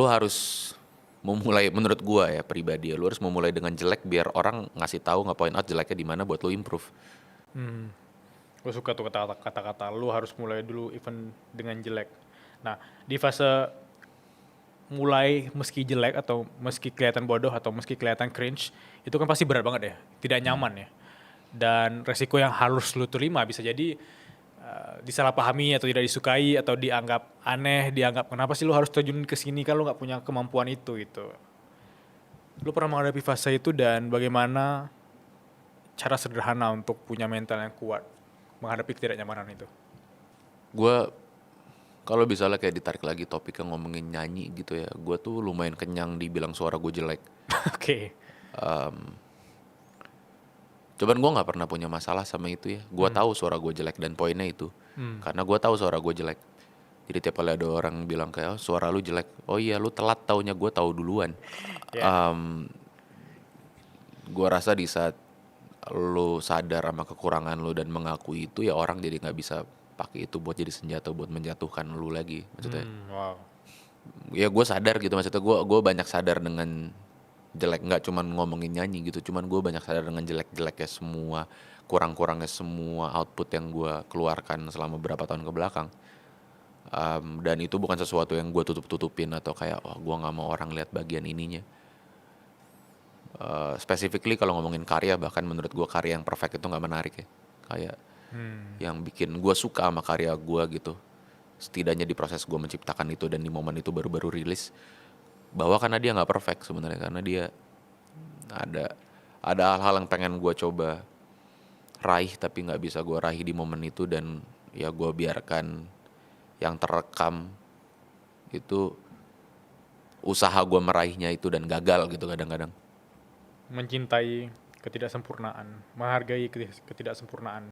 lu harus memulai, menurut gua ya pribadi ya, lu harus memulai dengan jelek biar orang ngasih tahu, nge-point out jeleknya di mana buat lu improve. Gue suka tuh kata-kata lu harus mulai dulu even dengan jelek. Nah, di fase mulai meski jelek atau meski kelihatan bodoh atau meski kelihatan cringe, itu kan pasti berat banget ya, tidak nyaman ya. Dan resiko yang harus lu terima bisa jadi disalahpahami atau tidak disukai atau dianggap aneh, dianggap kenapa sih lu harus terjun ke sini kan lu nggak punya kemampuan itu gitu. Lu pernah menghadapi fase itu dan bagaimana cara sederhana untuk punya mental yang kuat menghadapi ketidaknyamanan itu? Gua kalau misalnya kayak ditarik lagi topiknya ngomongin nyanyi gitu ya, gua tuh lumayan kenyang dibilang suara gue jelek. Oke. Cuman gue nggak pernah punya masalah sama itu ya. Gue tahu suara gue jelek dan poinnya itu. Karena gue tahu suara gue jelek. Jadi tiap kali ada orang bilang kayak, oh, suara lu jelek. Oh iya, lu telat taunya, gue tahu duluan. Ya. Gue rasa di saat lu sadar sama kekurangan lu dan mengakui itu, ya orang jadi nggak bisa pakai itu buat jadi senjata buat menjatuhkan lu lagi. Maksudnya, Wow. ya gue sadar gitu. Maksudnya gue banyak sadar dengan jelek, nggak cuman ngomongin nyanyi gitu, cuman gue banyak sadar dengan jelek-jeleknya semua, kurang-kurangnya semua output yang gue keluarkan selama beberapa tahun ke belakang. Dan itu bukan sesuatu yang gue tutup-tutupin atau kayak, oh gue nggak mau orang lihat bagian ininya. Specifically kalau ngomongin karya, bahkan menurut gue karya yang perfect itu nggak menarik ya. Kayak yang bikin gue suka sama karya gue gitu, setidaknya di proses gue menciptakan itu dan di momen itu baru-baru rilis, bahwa karena dia nggak perfect sebenarnya, karena dia ada hal-hal yang pengen gue coba raih tapi nggak bisa gue raih di momen itu, dan ya gue biarkan yang terekam itu usaha gue meraihnya itu dan gagal gitu kadang-kadang. Mencintai ketidaksempurnaan, menghargai ketidaksempurnaan.